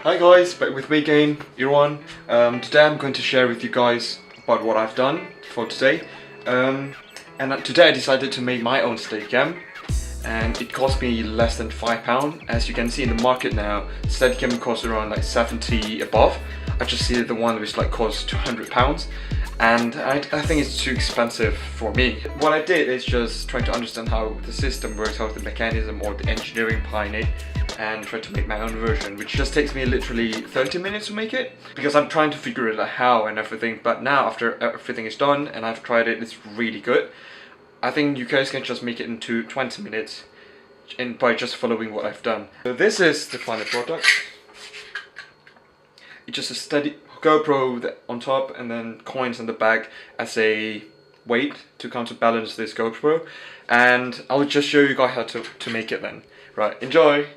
Hi guys, back with me again, Irwan. Today I'm going to share with you guys about what I've done for today. Today I decided to make my own STEADICAM, and it cost me less than £5. As you can see in the market now, STEADICAM costs around like 70 above. I just see the one which like costs £200, and I think it's too expensive for me. What I did is just trying to understand how the system works, how the mechanism or the engineering behind it, and try to make my own version, which just takes me literally 30 minutes to make it, because I'm trying to figure it out how and everything. But now after everything is done and I've tried it, it's really good. I think you guys can just make it into 20 minutes by just following what I've done. So this is the final product. It's just a steady GoPro on top and then coins on the back as a weight to counterbalance this GoPro, and I'll just show you guys how to make it then. Right, enjoy!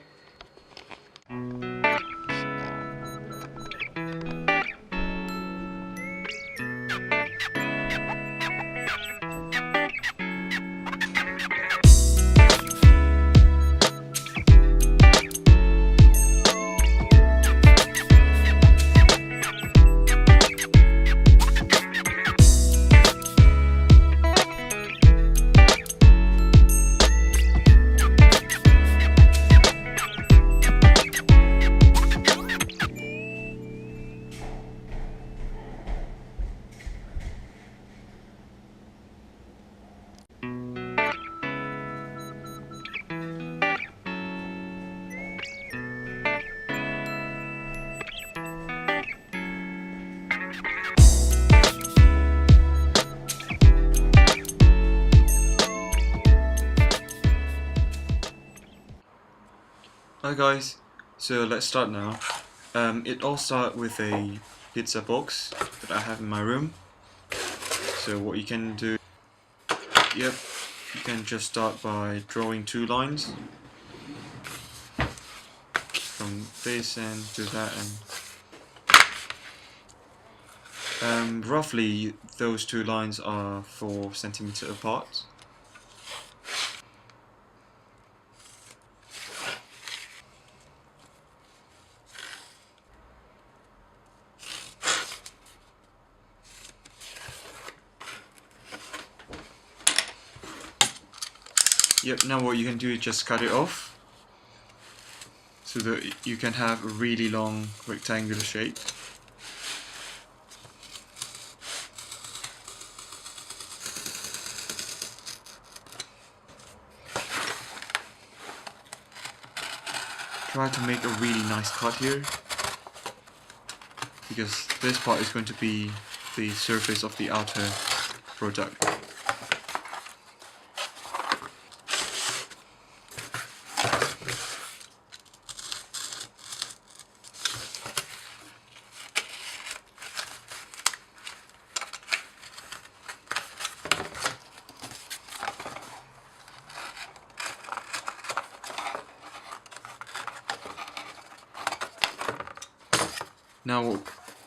Hi guys, so let's start now. It all started with a pizza box that I have in my room. So what you can do, you can just start by drawing two lines from this end to that end. Roughly those two lines are 4 centimeters apart. Now what you can do is just cut it off so that you can have a really long rectangular shape. Try to make a really nice cut here, because this part is going to be the surface of the outer product. Now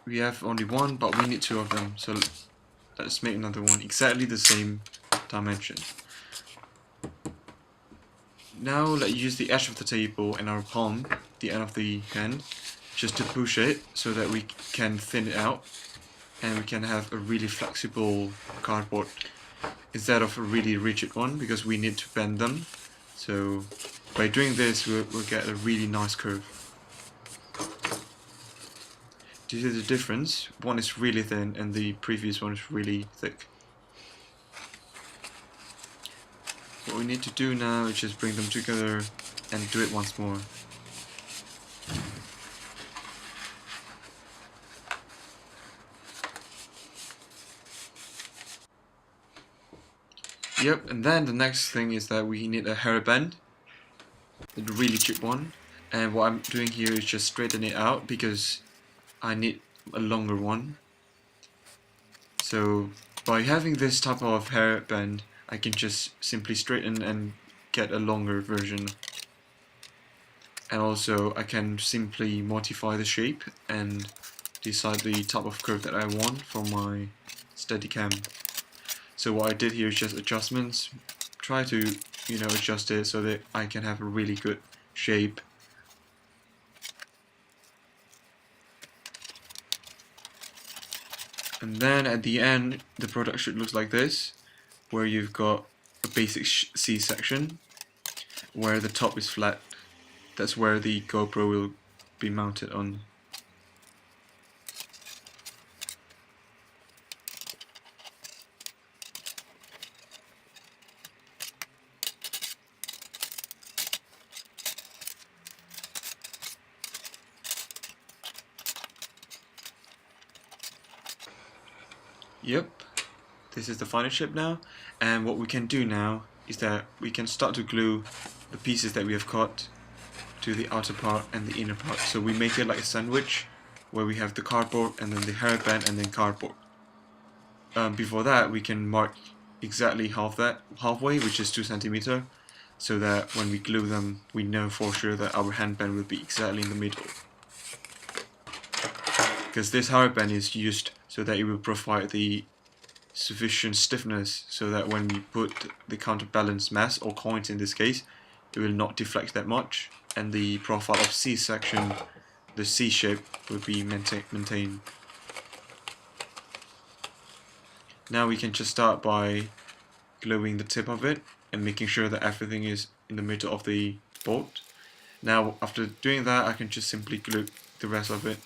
we have only one, but we need two of them, so let's make another one exactly the same dimension. Now let's use the edge of the table and our palm, the end of the hand, just to push it so that we can thin it out and we can have a really flexible cardboard instead of a really rigid one, because we need to bend them. So by doing this we'll get a really nice curve. Do you see the difference? One is really thin and the previous one is really thick. What we need to do now is just bring them together and do it once more. And then the next thing is that we need a hairband, a really cheap one, and what I'm doing here is just straighten it out because I need a longer one. So by having this type of hairband, I can just simply straighten and get a longer version. And also I can simply modify the shape and decide the type of curve that I want for my STEADICAM. So what I did here is just adjustments, try to adjust it so that I can have a really good shape. And then at the end, the product should look like this, where you've got a basic C section, where the top is flat. That's where the GoPro will be mounted on. Yep, this is the final shape now, and what we can do now is that we can start to glue the pieces that we have cut to the outer part and the inner part. So we make it like a sandwich, where we have the cardboard and then the hairband and then cardboard. Before that, we can mark exactly halfway, which is 2 centimeters, so that when we glue them, we know for sure that our handband will be exactly in the middle. Because this hairband is used so that it will provide the sufficient stiffness so that when we put the counterbalance mass or coins in this case, it will not deflect that much, and the profile of C section, the C shape, will be maintained. Now we can just start by gluing the tip of it and making sure that everything is in the middle of the board. Now after doing that, I can just simply glue the rest of it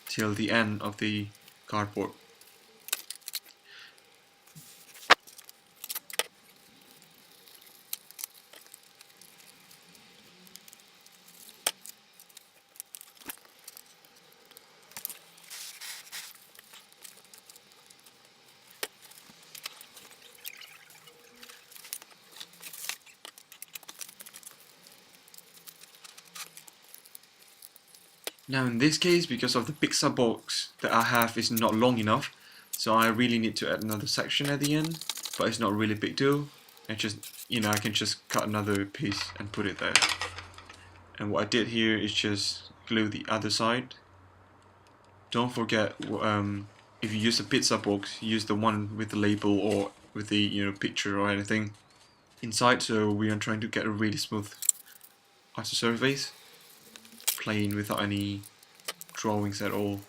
till the end of the cardboard. Now in this case, because of the pixar box that I have is not long enough, so I really need to add another section at the end, but it's not really a big deal. I just, I can just cut another piece and put it there. And what I did here is just glue the other side. Don't forget, if you use a pizza box, use the one with the label or with the picture or anything inside. So we are trying to get a really smooth outer surface, plain without any drawings at all.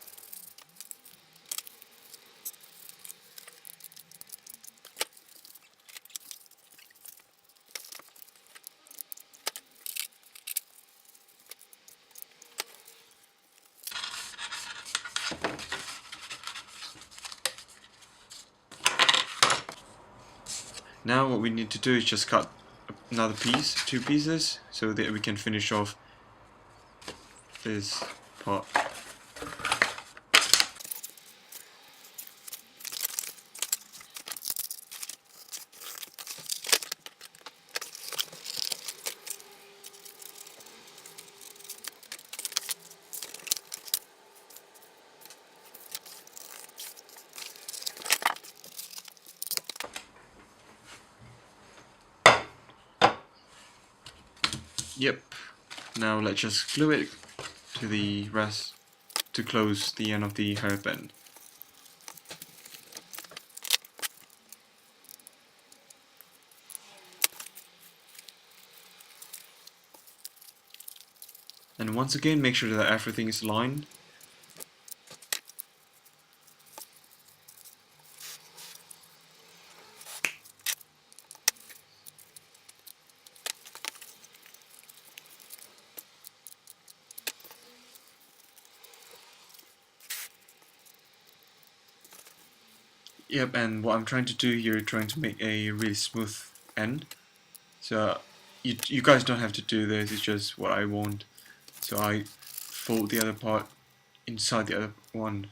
Now what we need to do is just cut another piece, 2 pieces, so that we can finish off this part. Yep, now let's just glue it to the rest to close the end of the hairband. And once again, make sure that everything is aligned. Yep, and what I'm trying to do here, trying to make a really smooth end. So you guys don't have to do this, it's just what I want. So I fold the other part inside the other one,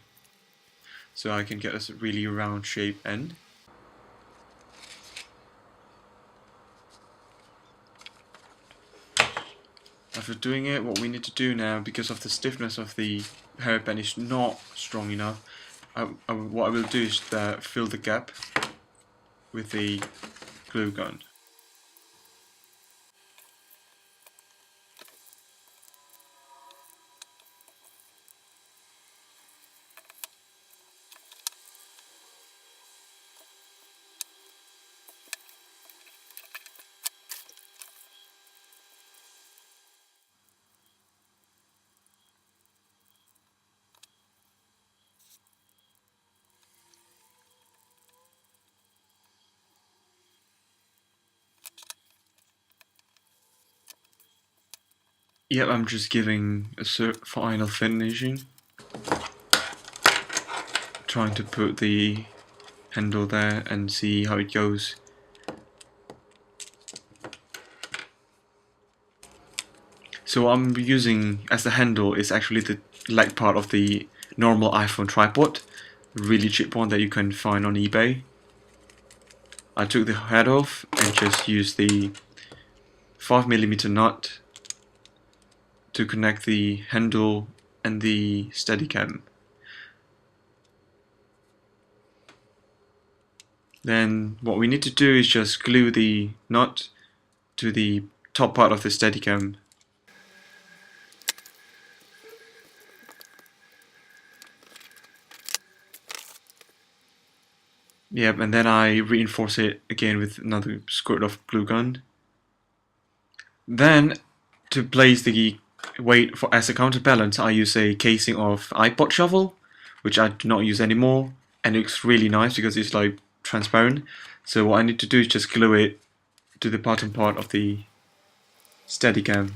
so I can get a really round shape end. After doing it, what we need to do now, because of the stiffness of the hairband is not strong enough, what I will do is fill the gap with the glue gun. Yep, I'm just giving a final finishing. Trying to put the handle there and see how it goes. So what I'm using as the handle is actually the leg part of the normal iPhone tripod, really cheap one that you can find on eBay. I took the head off and just used the 5mm nut to connect the handle and the STEADICAM. Then what we need to do is just glue the nut to the top part of the STEADICAM. Yep, and then I reinforce it again with another squirt of glue gun. Then, to place the weight as a counterbalance, I use a casing of iPod shovel, which I do not use anymore, and it looks really nice because it's like transparent. So what I need to do is just glue it to the bottom part of the STEADICAM.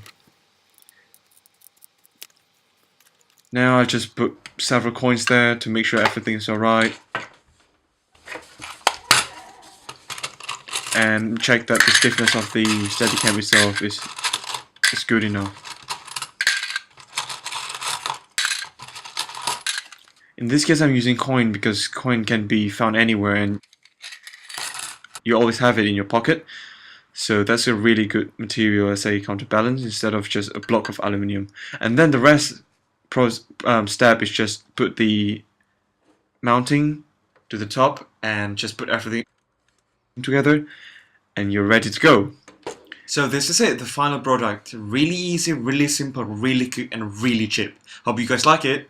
Now I just put several coins there to make sure everything's alright. And check that the stiffness of the STEADICAM itself is good enough. In this case I'm using coin because coin can be found anywhere and you always have it in your pocket. So that's a really good material as a counterbalance instead of just a block of aluminium. And then the rest step is just put the mounting to the top and just put everything together and you're ready to go. So this is it, the final product. Really easy, really simple, really quick and really cheap. Hope you guys like it.